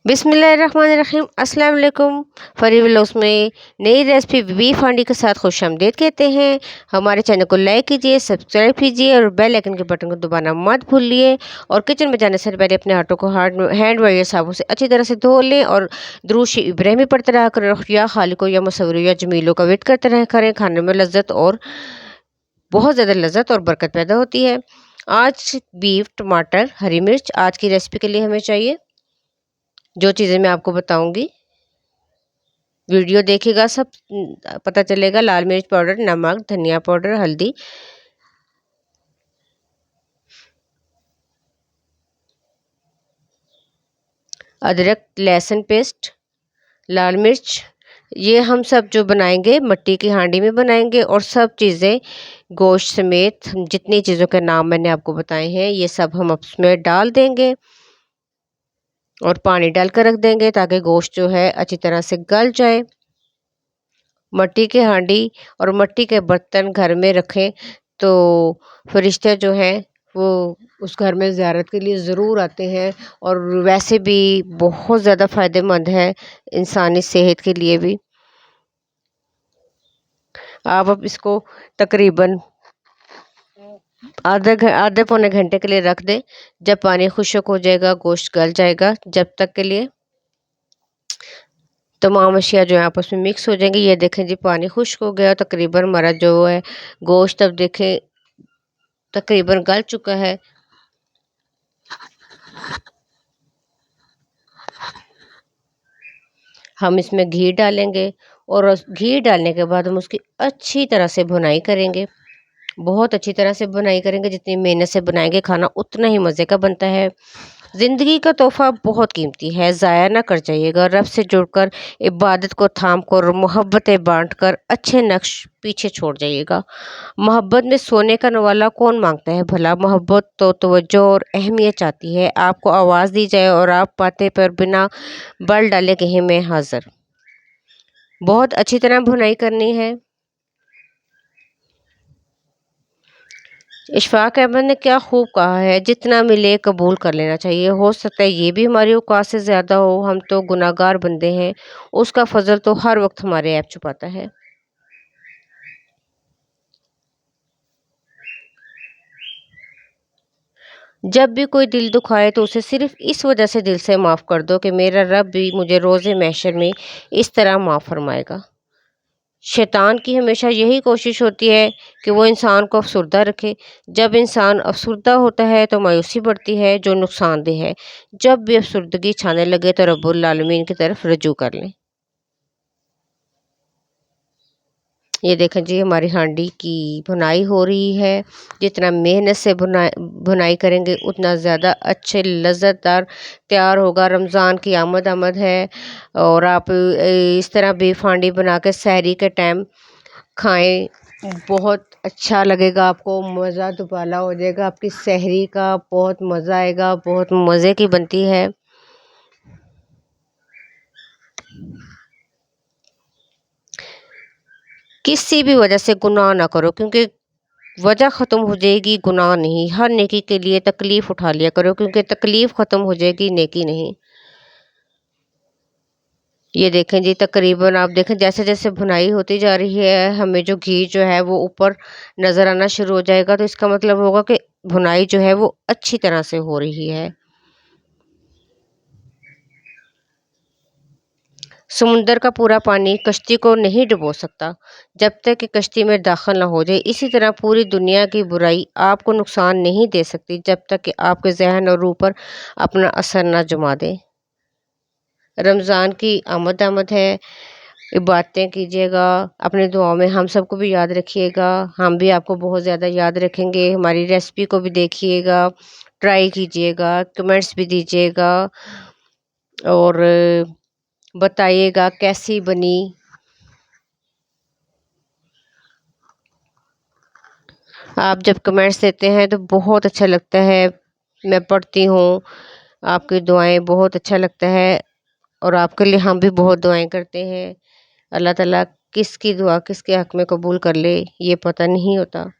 बिस्मिल्लाहिर्रहमानिर्रहीम अस्सलाम वालेकुम। फरी व्लॉग्स में नई रेसिपी बीफ हांडी के साथ खुशामदीद कहते हैं। हमारे चैनल को लाइक कीजिए, सब्सक्राइब कीजिए और बेल आइकन के बटन को दबाना मत भूलिए। और किचन में जाने से पहले अपने हाथों को हैंड वाश या साबुन से अच्छी तरह से धो लें और दुरूद इब्राहिमी पढ़ते रहा करें, या खालिको या मुसव्विर या जमीलों का वेट करते रहा करें। खाने में लज्जत और बहुत ज़्यादा लज्जत और बरकत पैदा होती है। आज बीफ, टमाटर, हरी मिर्च आज की रेसिपी के लिए हमें चाहिए। जो चीज़ें मैं आपको बताऊंगी वीडियो देखिएगा, सब पता चलेगा। लाल मिर्च पाउडर, नमक, धनिया पाउडर, हल्दी, अदरक लहसुन पेस्ट, लाल मिर्च। ये हम सब जो बनाएंगे मट्टी की हांडी में बनाएंगे, और सब चीज़ें गोश्त समेत जितनी चीज़ों के नाम मैंने आपको बताए हैं ये सब हम उसमें डाल देंगे और पानी डालकर रख देंगे ताकि गोश्त जो है अच्छी तरह से गल जाए। मट्टी की हांडी और मट्टी के बर्तन घर में रखें तो फरिश्ते जो हैं वो उस घर में ज़ियारत के लिए ज़रूर आते हैं, और वैसे भी बहुत ज़्यादा फ़ायदेमंद है इंसानी सेहत के लिए भी। आप अब इसको तकरीबन आधे पौने घंटे के लिए रख दें। जब पानी खुश्क हो जाएगा, गोश्त गल जाएगा, जब तक के लिए तमाम अशिया जो है आपस में मिक्स हो जाएंगी। ये देखें जी, पानी खुश्क हो गया, तकरीबन हमारा जो है गोश्त अब देखें तकरीबन गल चुका है। हम इसमें घी डालेंगे और घी डालने के बाद हम उसकी अच्छी तरह से भुनाई करेंगे। बहुत अच्छी तरह से बुनाई करेंगे, जितनी मेहनत से बनाएंगे खाना उतना ही मज़े का बनता है। ज़िंदगी का तोहफ़ा बहुत कीमती है, ज़ाया ना कर जाइएगा। रब से जुड़कर, इबादत को थाम कर, मोहब्बतें बांट कर अच्छे नक्श पीछे छोड़ जाइएगा। मोहब्बत में सोने का नवाला कौन मांगता है भला। मोहब्बत तो तवज्जो और अहमियत चाहती है। आपको आवाज़ दी जाए और आप बातें पर बिना बल डाले कहें मैं हाज़िर। बहुत अच्छी तरह भुनाई करनी है। इशफाक अहमद ने क्या खूब कहा है, जितना मिले कबूल कर लेना चाहिए। हो सकता है ये भी हमारी औकात से ज़्यादा हो, हम तो गुनाहगार बंदे हैं, उसका फजल तो हर वक्त हमारे ऐब छुपाता है। जब भी कोई दिल दुखाए तो उसे सिर्फ इस वजह से दिल से माफ़ कर दो कि मेरा रब भी मुझे रोज़े महशर में इस तरह माफ़ फरमाएगा। शैतान की हमेशा यही कोशिश होती है कि वो इंसान को अफसरदा रखे। जब इंसान अफसरदा होता है तो मायूसी बढ़ती है, जो नुकसानदेह है। जब भी अफसरदगी छाने लगे तो रब्बुल आलमीन की तरफ रजू कर लें। ये देखें जी, हमारी हांडी की भुनाई हो रही है। जितना मेहनत से भुनाई करेंगे उतना ज़्यादा अच्छे लज़्ज़तदार तैयार होगा। रमज़ान की आमद है, और आप इस तरह बीफ हांडी बना के सहरी के टाइम खाएं, बहुत अच्छा लगेगा आपको। मज़ा दुबाला हो जाएगा आपकी सहरी का, बहुत मज़ा आएगा, बहुत मज़े की बनती है। किसी भी वजह से गुनाह ना करो, क्योंकि वजह ख़त्म हो जाएगी, गुनाह नहीं। हर नेकी के लिए तकलीफ़ उठा लिया करो, क्योंकि तकलीफ़ ख़त्म हो जाएगी, नेकी नहीं। ये देखें जी, तकरीबन आप देखें जैसे जैसे भुनाई होती जा रही है, हमें जो घी जो है वो ऊपर नज़र आना शुरू हो जाएगा, तो इसका मतलब होगा कि भुनाई जो है वो अच्छी तरह से हो रही है। समुंदर का पूरा पानी कश्ती को नहीं डुबो सकता जब तक कि कश्ती में दाखिल ना हो जाए। इसी तरह पूरी दुनिया की बुराई आपको नुकसान नहीं दे सकती जब तक कि आपके जहन और रूह पर अपना असर ना जमा दे। रमज़ान की आमद है, इबादतें कीजिएगा, अपने दुआओं में हम सबको भी याद रखिएगा। हम भी आपको बहुत ज़्यादा याद रखेंगे। हमारी रेसिपी को भी देखिएगा, ट्राई कीजिएगा, कमेंट्स भी दीजिएगा और बताइएगा कैसी बनी। आप जब कमेंट्स देते हैं तो बहुत अच्छा लगता है, मैं पढ़ती हूँ आपकी दुआएं, बहुत अच्छा लगता है। और आपके लिए हम भी बहुत दुआएं करते हैं। अल्लाह ताला किसकी दुआ किसके हक में कबूल कर ले, ये पता नहीं होता।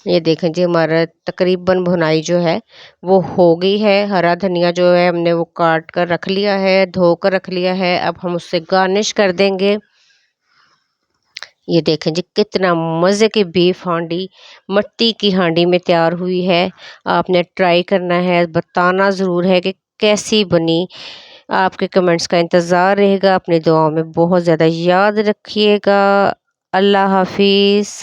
ये देखें जी हमारा तकरीबन भुनाई जो है वो हो गई है। हरा धनिया जो है हमने वो काट कर रख लिया है, धो कर रख लिया है। अब हम उससे गार्निश कर देंगे। ये देखें जी कितना मज़े की बीफ हांडी मट्टी की हांडी में तैयार हुई है। आपने ट्राई करना है, बताना ज़रूर है कि कैसी बनी। आपके कमेंट्स का इंतज़ार रहेगा। अपनी दुआओं में बहुत ज़्यादा याद रखिएगा। अल्लाह हाफिज़।